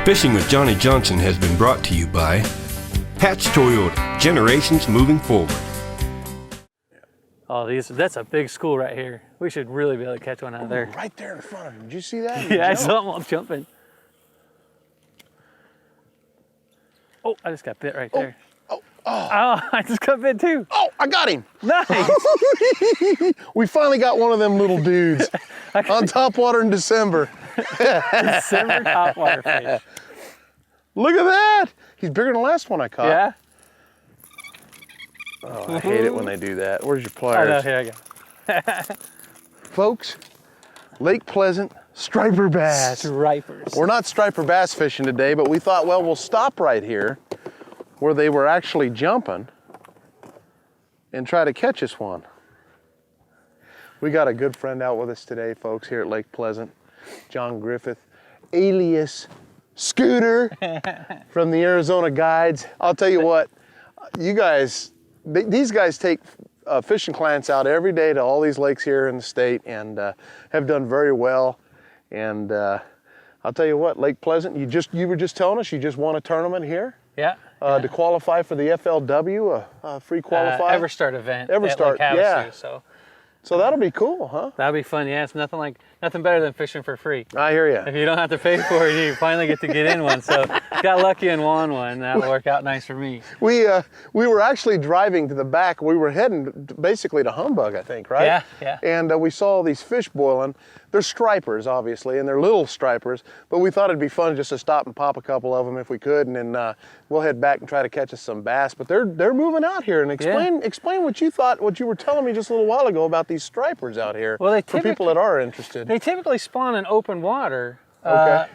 Fishing with Johnny Johnson has been brought to you by Hatch Toyota, generations moving forward. Oh, that's a big school right here. We should really be able to catch one out of there. Right there in front of him. Did you see that? Yeah, I saw them all jumping. Oh, I just got bit right there. Oh, I just got bit too. Oh, I got him. Nice. We finally got one of them little dudes on topwater in December. December topwater fish. Look at that. He's bigger than the last one I caught. Yeah? Oh, I hate it when they do that. Where's your Oh, pliers? no, here I go. Folks, Lake Pleasant, striper bass. Stripers. We're not striper bass fishing today, but we thought, well, we'll stop right here where they were actually jumping and try to catch us one. We got a good friend out with us today, folks, here at Lake Pleasant, Jon Griffith, alias Scooter from the Arizona Guides. I'll tell you what, you guys, these guys take fishing clients out every day to all these lakes here in the state and have done very well. And I'll tell you what, Lake Pleasant, you were just telling us you just won a tournament here? Yeah. To qualify for the FLW, a free qualify? Everstart event. Everstart, at Lake yeah. So that'll be cool, huh? that'll be fun. Yeah, it's nothing better than fishing for free. I hear you. If you don't have to pay for it, you finally get to get in one. So got lucky and won one. That'll work out nice for me. We were actually driving to the back. We were heading basically to Humbug, I think, right? Yeah, yeah. And we saw these fish boiling. They're stripers, obviously, and they're little stripers, but we thought it'd be fun just to stop and pop a couple of them if we could, and then we'll head back and try to catch us some bass. But they're moving out here, and explain what you thought, what you were telling me just a little while ago about these stripers out here. Well, for people that are interested. They typically spawn in open water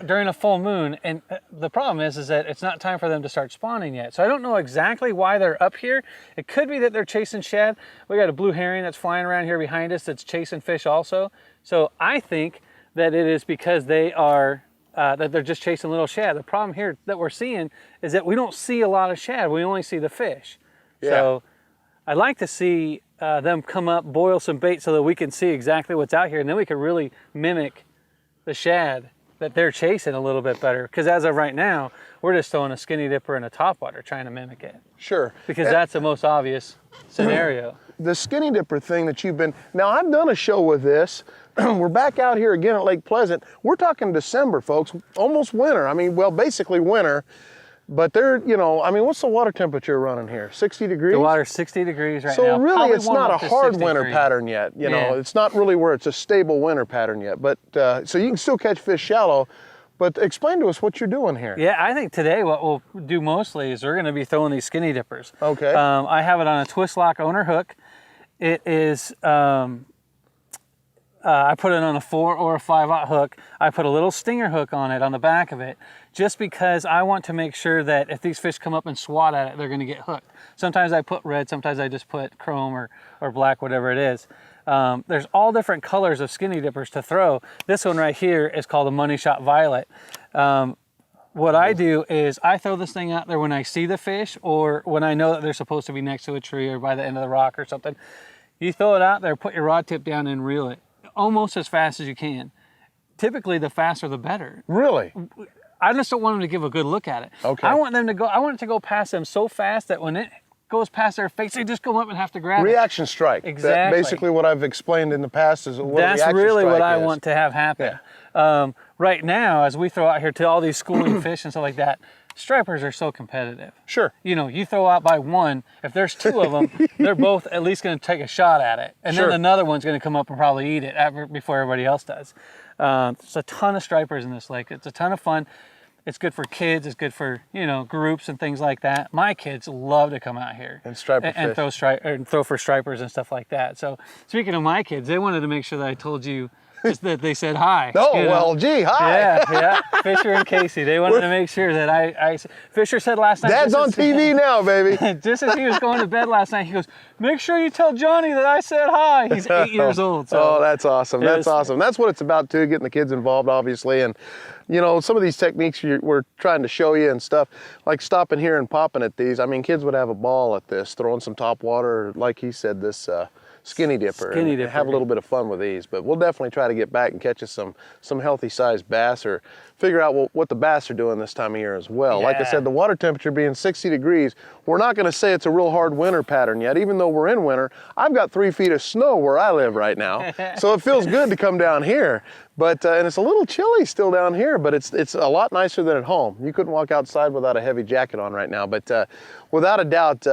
during a full moon, and the problem is that it's not time for them to start spawning yet. So I don't know exactly why they're up here. It could be that they're chasing shad. We got a blue herring that's flying around here behind us that's chasing fish also. So I think that it is because they are that they're just chasing little shad. The problem here that we're seeing is that we don't see a lot of shad. We only see the fish. Yeah. So I'd like to see them come up, boil some bait so that we can see exactly what's out here, and then we can really mimic the shad that they're chasing a little bit better. Because as of right now, we're just throwing a skinny dipper in a topwater trying to mimic it. Sure. Because that's the most obvious scenario. The skinny dipper thing that you've been, now I've done a show with this. We're back out here again at Lake Pleasant. We're talking December, folks, almost winter. I mean, well, basically winter, but they're, I mean, what's the water temperature running here? 60 degrees? The water's 60 degrees right now. So really Probably it's warm not up a to hard 60 winter degrees. pattern yet. Yeah. It's not really where it's a stable winter pattern yet, but so you can still catch fish shallow. But explain to us what you're doing here. Yeah, I think today what we'll do mostly is we're going to be throwing these skinny dippers. Okay. I have it on a twist lock owner hook. It is, I put it on a 4 or a 5/0 hook. I put a little stinger hook on it on the back of it, just because I want to make sure that if these fish come up and swat at it, they're going to get hooked. Sometimes I put red, sometimes I just put chrome or black, whatever it is. There's all different colors of skinny dippers to throw. This one right here is called a Money Shot Violet. What I do is I throw this thing out there when I see the fish, or when I know that they're supposed to be next to a tree or by the end of the rock or something. You throw it out there, put your rod tip down and reel it almost as fast as you can. Typically the faster the better. Really? I just don't want them to give a good look at it. Okay. I want it to go past them so fast that when it goes past their face, they just go up and have to grab it. Reaction strike. Exactly. Basically what I've explained in the past is what That's reaction really strike what I is. want to have happen. Yeah. Right now, as we throw out here to all these schooling fish and stuff like that, stripers are so competitive. Sure. You throw out by one, if there's two of them, they're both at least going to take a shot at it. And Sure. then another one's going to come up and probably eat it before everybody else does. There's a ton of stripers in this lake. It's a ton of fun. It's good for kids. It's good for, groups and things like that. My kids love to come out here And striper and fish. throw for stripers and stuff like that. So speaking of my kids, they wanted to make sure that I told you just that they said hi. Oh, well, gee, hi. Yeah. Fisher and Casey, they wanted to make sure that I Fisher said last night. Dad's on TV now, baby. Just as he was going to bed last night, he goes, make sure you tell Johnny that I said hi. He's 8 years old. So Oh, that's awesome. That's awesome. That's what it's about too, getting the kids involved, obviously. And, some of these techniques we're trying to show you and stuff, like stopping here and popping at these. I mean, kids would have a ball at this, throwing some top water, like he said, this skinny dipper, and have a little bit of fun with these. But we'll definitely try to get back and catch us some healthy sized bass or figure out what the bass are doing this time of year as well. Like I Yeah. said, the water temperature being 60 degrees, we're not going to say it's a real hard winter pattern yet, even though we're in winter. I've got 3 feet of snow where I live right now, so it feels good to come down here. But and it's a little chilly still down here, but it's a lot nicer than at home. You couldn't walk outside without a heavy jacket on right now. But without a doubt,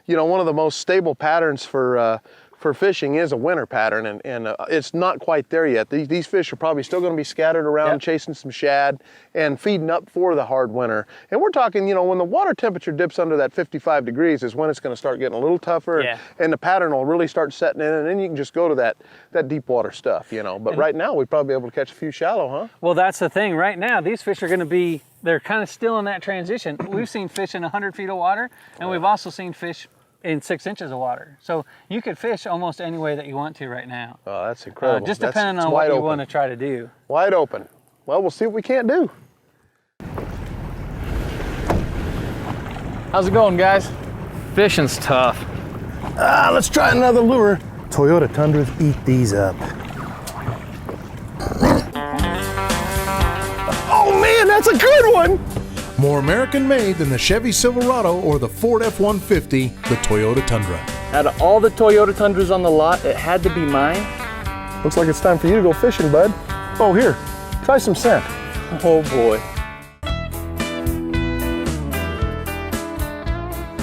you know, one of the most stable patterns for fishing is a winter pattern, and it's not quite there yet. These fish are probably still going to be scattered around, Yep. chasing some shad and feeding up for the hard winter. And we're talking, you know, when the water temperature dips under that 55 degrees is when it's going to start getting a little tougher, Yeah. and the pattern will really start setting in, and then you can just go to that deep water stuff, you know. But right now, we'd probably be able to catch a few shallow, huh? Well, that's the thing. Right now, these fish are going to be, they're kind of still in that transition. We've seen fish in 100 feet of water, and we've also seen fish in 6 inches of water. So you could fish almost any way that you want to right now. Oh, that's incredible. Just It's depending on wide what you open. want to try to do. Wide open. Well, we'll see what we can't do. How's it going, guys? Fishing's tough. Let's try another lure. Toyota Tundras eat these up. Oh man, that's a good one! More American-made than the Chevy Silverado or the Ford F-150, the Toyota Tundra. Out of all the Toyota Tundras on the lot, it had to be mine. Looks like it's time for you to go fishing, bud. Oh, here, try some scent. Oh boy.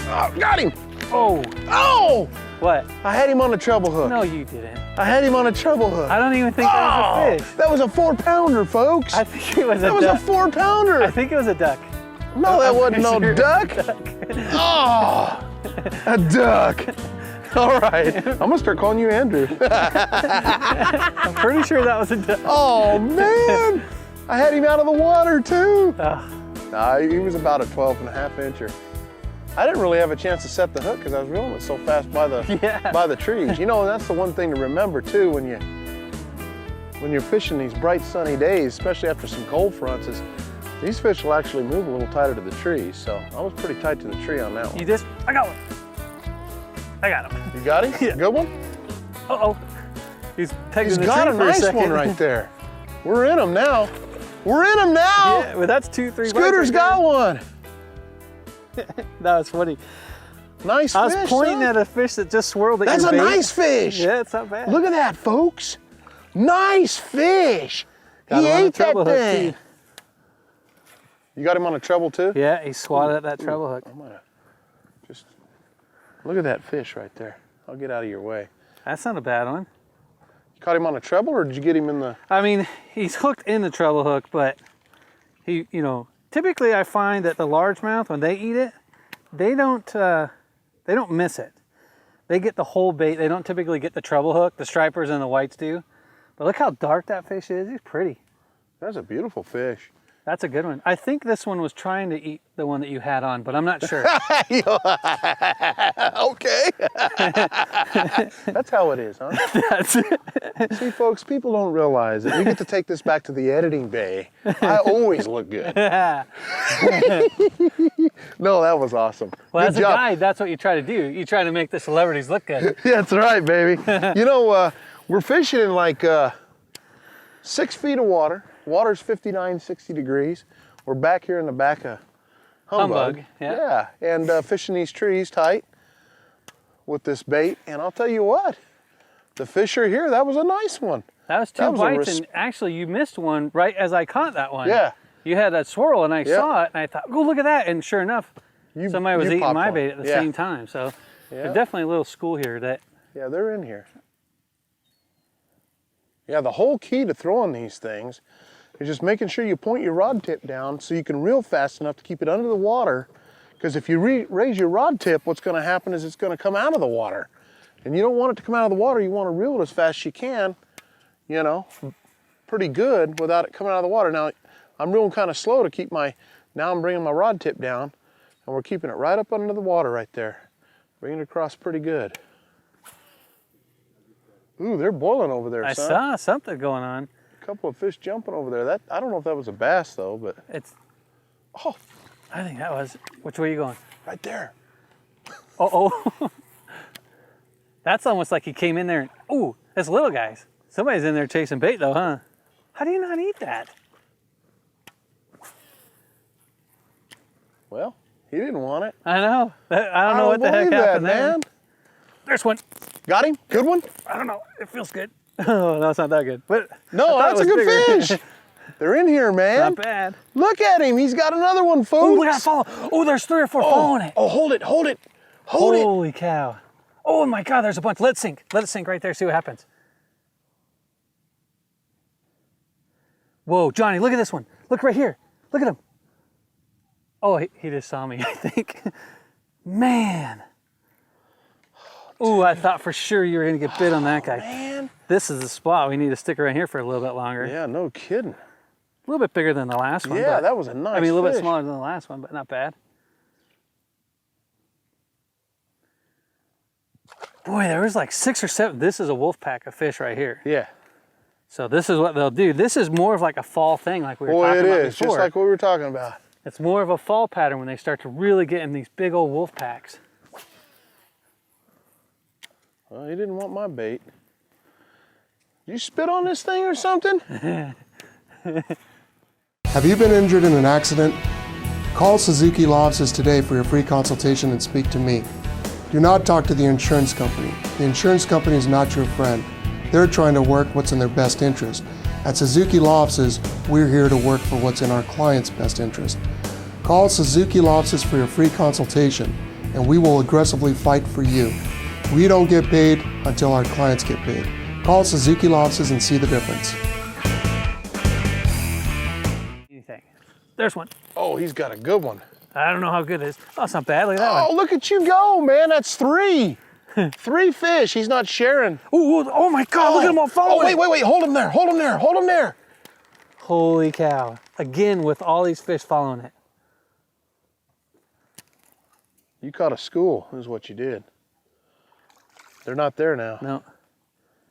Oh, got him! Oh, Oh! what? I had him on a treble hook. No, you didn't. I had him on a treble hook. I don't even think that was a fish. That was a 4-pounder, folks. I think it was a that was duck. a 4-pounder. I think it was a duck. No, that I'm wasn't no pretty sure duck. Oh, a duck. All right, I'm gonna start calling you Andrew. I'm pretty sure that was a duck. Oh man, I had him out of the water too. Oh, He was about a 12.5 incher. I didn't really have a chance to set the hook because I was reeling it so fast by the trees. You know, and that's the one thing to remember too when you're fishing these bright sunny days, especially after some cold fronts, is these fish will actually move a little tighter to the trees. So I was pretty tight to the tree on that one. you just, I got one. I got him. You got him? Yeah. Good one? Uh-oh. He's taking He's the got tree a for nice a second. one right there. We're in them now. We're in them now. Yeah, well, that's 2, 3 Scooter's bites right got one. there. That was funny. Nice I was fish, pointing son. at a fish that just swirled at That's your a bait. nice fish. Yeah, it's not bad. Look at that, folks. Nice fish. Got He him on a ate that treble hook, thing. too. You got him on a treble too? Yeah, he swatted at that treble hook. I'm gonna just look at that fish right there. I'll get out of your way. That's not a bad one. You caught him on a treble, or did you get him in the? I mean, he's hooked in the treble hook, but he, you know, typically I find that the largemouth, when they eat it, they don't miss it. They get the whole bait. They don't typically get the treble hook. The stripers and the whites do. But look how dark that fish is. He's pretty. That's a beautiful fish. That's a good one. I think this one was trying to eat the one that you had on, but I'm not sure. Okay. That's how it is, huh? That's it. See, folks, people don't realize it. We get to take this back to the editing bay. I always look good. No, that was awesome. Well, Good as a job. guide, that's what you try to do. You try to make the celebrities look good. Yeah, that's right, baby. You know, we're fishing in like 6 feet of water. Water's 59, 60 degrees. We're back here in the back of Humbug. yeah. And fishing these trees tight with this bait. And I'll tell you what, the fish are here. That was a nice one. That was two That was a bites, and actually you missed one right as I caught that one. Yeah. You had that swirl, and I Yeah. saw it, and I thought, oh, look at that. And sure enough, somebody was you eating popped my one. bait at the Yeah. same time. So Yeah. there's definitely a little school here that, Yeah, they're in here. Yeah, the whole key to throwing these things is just making sure you point your rod tip down so you can reel fast enough to keep it under the water. Because if you raise your rod tip, what's going to happen is it's going to come out of the water. And you don't want it to come out of the water. You want to reel it as fast as you can, you know, pretty good without it coming out of the water. Now, I'm reeling kind of slow to keep now I'm bringing my rod tip down, and we're keeping it right up under the water right there. Bringing it across pretty good. Ooh, they're boiling over there, I son. saw something going on. A couple of fish jumping over there. I don't know if that was a bass though, but Oh, I think that was, which way are you going? right there. Oh. That's almost like he came in there and, ooh, it's little guys. Somebody's in there chasing bait though, huh? How do you not eat that? Well, he didn't want it. I know. I don't know what the heck happened there. Man. There's one. Got him? Good one? I don't know. It feels good. Oh, no, it's not that good. But No, that's a good fish. They're in here, man. Not bad. Look at him. He's got another one, folks. Oh, we got to follow. Oh, there's 3 or 4 following it. Oh, hold it. Holy cow. Oh my God, there's a bunch. Let it sink. Let it sink right there. See what happens. Whoa, Johnny, look at this one. Look right here. Look at him. Oh, he just saw me, I think. Man. Ooh, I thought for sure you were going to get bit on that guy. Man. This is the spot. We need to stick around here for a little bit longer. Yeah, no kidding. A little bit bigger than the last one. Yeah, but, that was a nice I mean, a little fish. bit smaller than the last one, but not bad. Boy, there was like 6 or 7. This is a wolf pack of fish right here. Yeah. So this is what they'll do. This is more of like a fall thing like we were talking about before. It is, just like what we were talking about. It's more of a fall pattern when they start to really get in these big old wolf packs. Well, he didn't want my bait. You spit on this thing or something? Have you been injured in an accident? Call Suzuki Law Offices today for your free consultation and speak to me. Do not talk to the insurance company. The insurance company is not your friend. They're trying to work what's in their best interest. At Suzuki Law Offices, we're here to work for what's in our client's best interest. Call Suzuki Law Offices for your free consultation, and we will aggressively fight for you. We don't get paid until our clients get paid. Call Suzuki Law Offices and see the difference. Anything. There's one. Oh, he's got a good one. I don't know how good it is. Oh, it's not bad. Look at that one. Oh, look at you go, man. That's 3. 3 fish. He's not sharing. Ooh, oh my God, look at them all following. Oh, wait. Hold him there. Hold him there. Holy cow. Again, with all these fish following it. You caught a school, is what you did. They're not there now. No.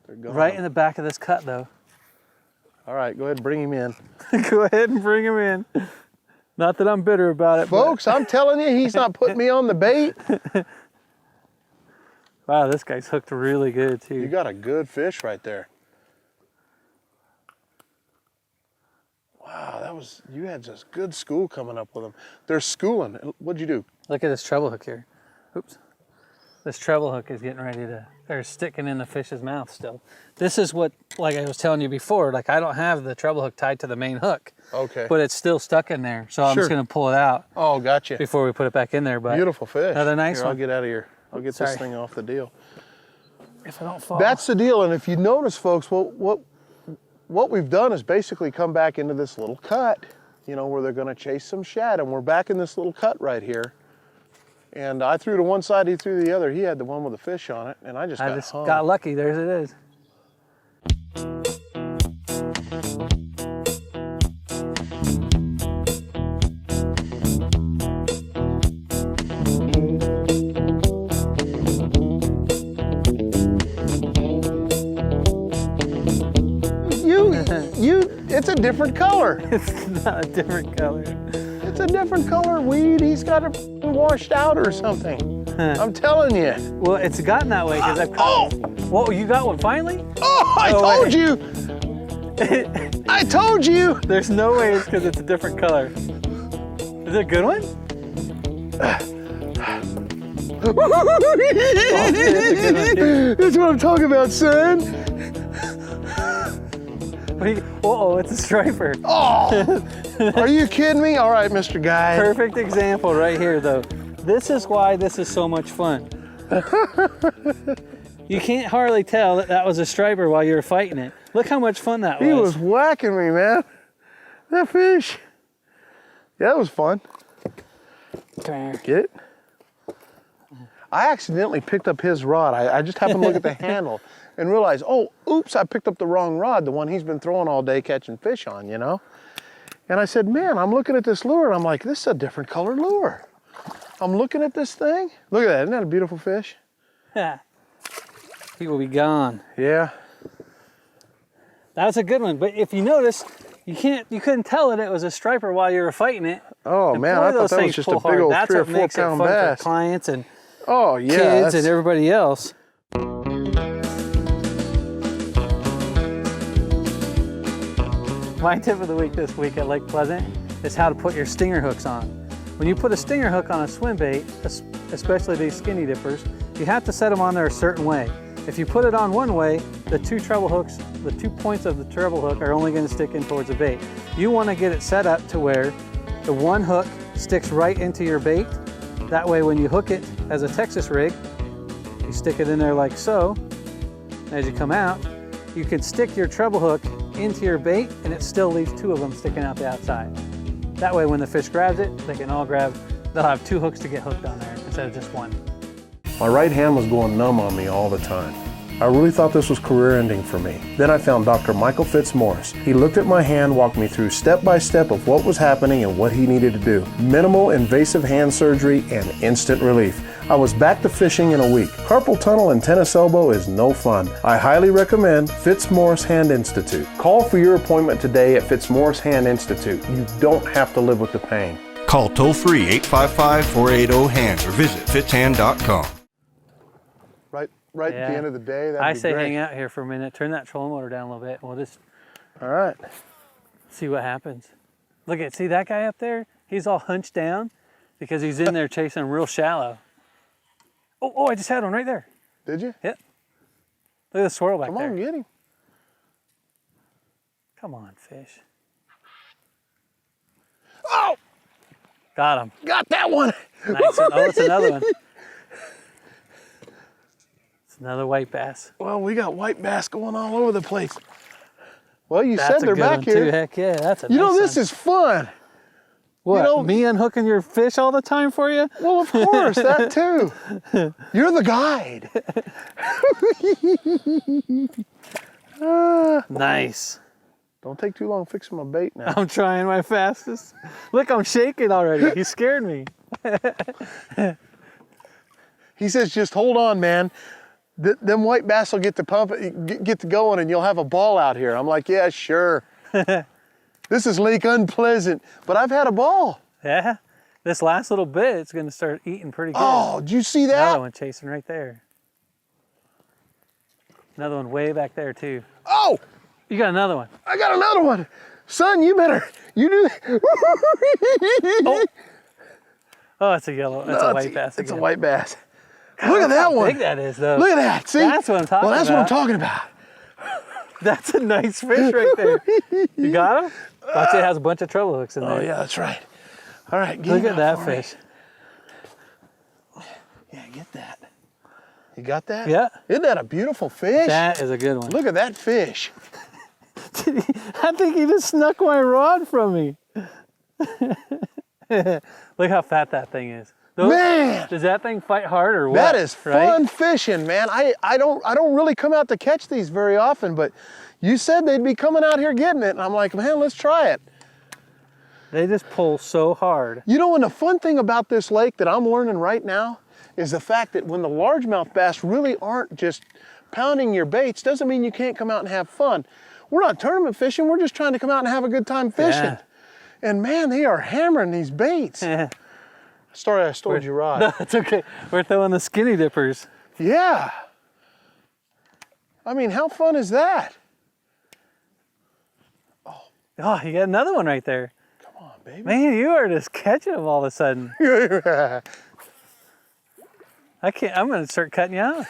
They're gone. Right in the back of this cut, though. All right, go ahead and bring him in. Go ahead and bring him in. Not that I'm bitter about it, Folks, I'm telling you, he's not putting me on the bait. Wow, this guy's hooked really good, too. You got a good fish right there. Wow, you had just good school coming up with them. They're schooling. What'd you do? Look at this treble hook here. Oops. This treble hook is getting ready to, or sticking in the fish's mouth still. This is what, like I was telling you before, like I don't have the treble hook tied to the main hook. Okay. But it's still stuck in there. So I'm just gonna pull it out. Oh, gotcha. Before we put it back in there. But beautiful fish. Another nice Here, one. I'll get out of here. I'll get this thing off the deal. If I don't fall. That's the deal. And if you notice, folks, what we've done is basically come back into this little cut, you know, where they're gonna chase some shad. And we're back in this little cut right here. And I threw to one side, he threw to the other. He had the one with the fish on it, and I just got lucky. There it is. It's a different color. It's not a different color. It's a different color weed. He's got it washed out or something. I'm telling you. Well, it's gotten that way because I've caught. Oh! Whoa, you got one finally? Oh, I told you. I told you. There's no way it's because it's a different color. Is it a good one? That's what I'm talking about, son. Uh-oh, it's a striper. Oh, are you kidding me? All right, Mr. Guy. Perfect example right here, though. This is why this is so much fun. You can't hardly tell that that was a striper while you were fighting it. Look how much fun that was. He was whacking me, man. That fish. Yeah, that was fun. Come here. Get it? I accidentally picked up his rod. I just happened to look at the handle and realize, oh, oops, I picked up the wrong rod, the one he's been throwing all day catching fish on, you know? And I said, man, I'm looking at this lure, and I'm like, this is a different colored lure. I'm looking at this thing. Look at that, isn't that a beautiful fish? Yeah. He will be gone. Yeah. That was a good one, but if you notice, you couldn't tell that it was a striper while you were fighting it. Oh, and man, boy, I thought those that was things just a pull big hard. old That's 3 or what 4 makes it pound fun bass. for clients and Oh, yeah. kids and everybody else. My tip of the week this week at Lake Pleasant is how to put your stinger hooks on. When you put a stinger hook on a swim bait, especially these skinny dippers, you have to set them on there a certain way. If you put it on one way, the two treble hooks, the 2 points of the treble hook are only going to stick in towards the bait. You want to get it set up to where the one hook sticks right into your bait. That way when you hook it as a Texas rig, you stick it in there like so. As you come out, you can stick your treble hook into your bait and it still leaves 2 of them sticking out the outside. That way when the fish grabs it, they can all grab, they'll have 2 hooks to get hooked on there instead of just one. My right hand was going numb on me all the time. I really thought this was career ending for me. Then I found Dr. Michael Fitzmaurice. He looked at my hand, walked me through step by step of what was happening and what he needed to do. Minimal invasive hand surgery and instant relief. I was back to fishing in a week. Carpal tunnel and tennis elbow is no fun. I highly recommend Fitzmaurice Hand Institute. Call for your appointment today at Fitzmaurice Hand Institute. You don't have to live with the pain. Call toll-free 855-480-HAND or visit fitzhand.com. Right Yeah. at the end of the day, that'd I be say great. hang out here for a minute, turn that trolling motor down a little bit, and we'll just All right. see what happens. Look at, see that guy up there? He's all hunched down because he's in there chasing them real shallow. Oh, I just had one right there. Did you? Yep. Look at the swirl back Come there. on, get him. Come on, fish. Oh, Got him. got that one. Nice. Oh, it's another one. It's another white bass. Well, we got white bass going all over the place. Well, you That's said a they're good back one here. too. Heck yeah, that's a You know, nice this one. is fun. What, know- me unhooking your fish all the time for you? Well, of course, that too. You're the guide. Nice. Don't take too long fixing my bait now. I'm trying my fastest. Look, I'm shaking already. He scared me. He says, just hold on, man. Them white bass will get to get to going and you'll have a ball out here. I'm like, yeah, sure. This is Lake Unpleasant, but I've had a ball. Yeah. This last little bit, it's going to start eating pretty good. Oh, did you see that? Another one chasing right there. Another one way back there too. Oh, You got another one. I got another one. Son, you do. Oh, it's a yellow. That's No, a white bass. It's a again. white bass. Look at that How one. big that is, though. Look at that. See? That's what I'm talking Well, that's what I'm about. talking about. That's a nice fish right there. You got him? Watch, it has a bunch of treble hooks in there. Oh, yeah, that's right. All right, get Look him at out that for me. fish. Yeah, get that. You got that? Yeah. Isn't that a beautiful fish? That is a good one. Look at that fish. I think he just snuck my rod from me. Look how fat that thing is. Man, Does that thing fight hard or what? that is right? fun fishing, man. I don't really come out to catch these very often, but you said they'd be coming out here getting it, and I'm like, man, let's try it. They just pull so hard. You know, and the fun thing about this lake that I'm learning right now is the fact that when the largemouth bass really aren't just pounding your baits, doesn't mean you can't come out and have fun. We're not tournament fishing, we're just trying to come out and have a good time fishing. Yeah. And man, they are hammering these baits. Sorry I stole your rod. No, it's okay. We're throwing the skinny dippers. Yeah. I mean, how fun is that? Oh, you got another one right there. Come on, baby. Man, you are just catching them all of a sudden. I'm gonna start cutting you off.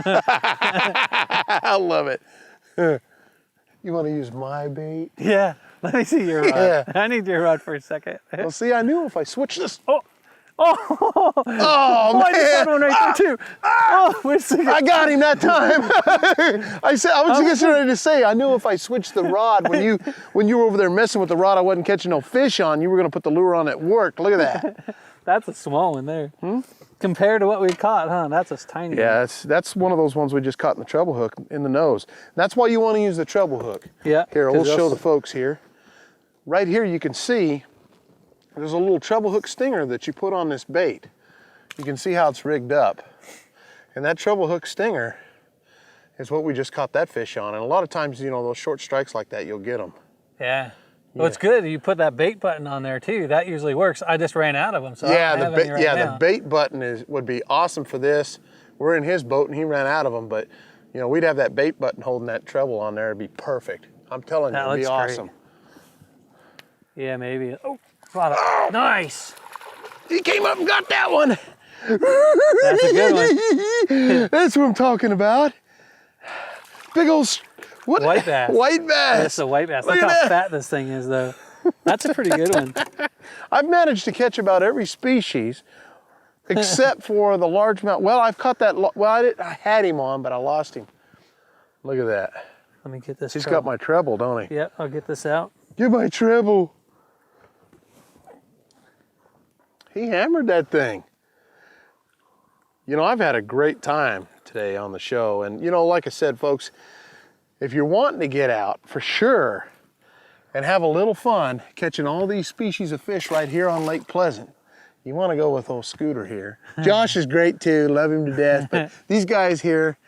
I love it. You want to use my bait? Yeah, let me see your rod. Yeah. I need your rod for a second. Well, see, I knew if I switched this. Oh, Oh, I just had one man. right there too. Oh, wait a second. I got him that time. I was just ready to say, I knew if I switched the rod, when you were over there messing with the rod I wasn't catching no fish on, you were going to put the lure on at work. Look at that. That's a small one there. Compared to what we caught, huh? That's a tiny Yeah, one. that's one of those ones we just caught in the treble hook in the nose. That's why you want to use the treble hook. Yeah. Here, we'll 'cause show those- the folks here. Right here you can see there's a little treble hook stinger that you put on this bait. You can see how it's rigged up. And that treble hook stinger is what we just caught that fish on. And a lot of times, you know, those short strikes like that, you'll get them. Yeah. Well, it's good. You put that bait button on there too. That usually works. I just ran out of them, so I Yeah, don't have any right now. the bait button would be awesome for this. We're in his boat and he ran out of them, but you know, we'd have that bait button holding that treble on there. It'd be perfect. I'm telling you, That it'd be looks great. awesome. Yeah, maybe. Oh, nice. He came up and got that one. That's a good one. That's what I'm talking about. Big old what? White bass. White bass. That's a white bass. Look Look at how that. fat this thing is, though. That's a pretty good one. I've managed to catch about every species except for the largemouth. Well, I've caught that. Well, I had him on, but I lost him. Look at that. Let me get this. He's treble. got my treble, don't he? Yep, I'll get this out. Get my treble. He hammered that thing. You know, I've had a great time today on the show. And, you know, like I said, folks, if you're wanting to get out, for sure, and have a little fun catching all these species of fish right here on Lake Pleasant, you want to go with old Scooter here. Josh is great too, love him to death. But these guys here,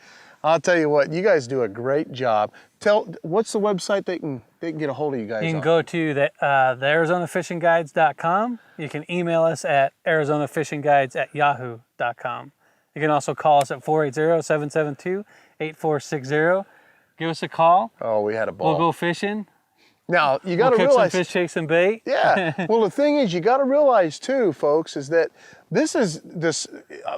I'll tell you what, you guys do a great job. What's the website they can get a hold of you guys You can on? go to the ArizonaFishingGuides.com. You can email us at ArizonaFishingGuides@yahoo.com. You can also call us at 480-772-8460. Give us a call. Oh, we had a ball. We'll go fishing. Now, you got to We'll catch realize. some fish, shake some bait. Yeah. Well, the thing is, you got to realize too, folks, is that this is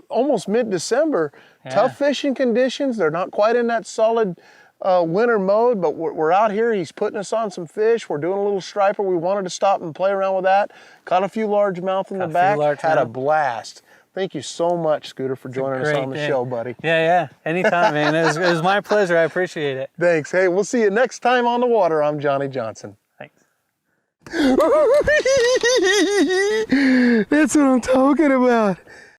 almost mid-December. Yeah. Tough fishing conditions. They're not quite in that solid winter mode, but we're out here. He's putting us on some fish. We're doing a little striper. We wanted to stop and play around with that. Caught a few largemouth in the back. Had a blast. Thank you so much, Scooter, for joining us on the show, buddy. Yeah. Anytime, man. It was my pleasure. I appreciate it. Thanks. Hey, we'll see you next time on the water. I'm Johnny Johnson. Thanks. That's what I'm talking about.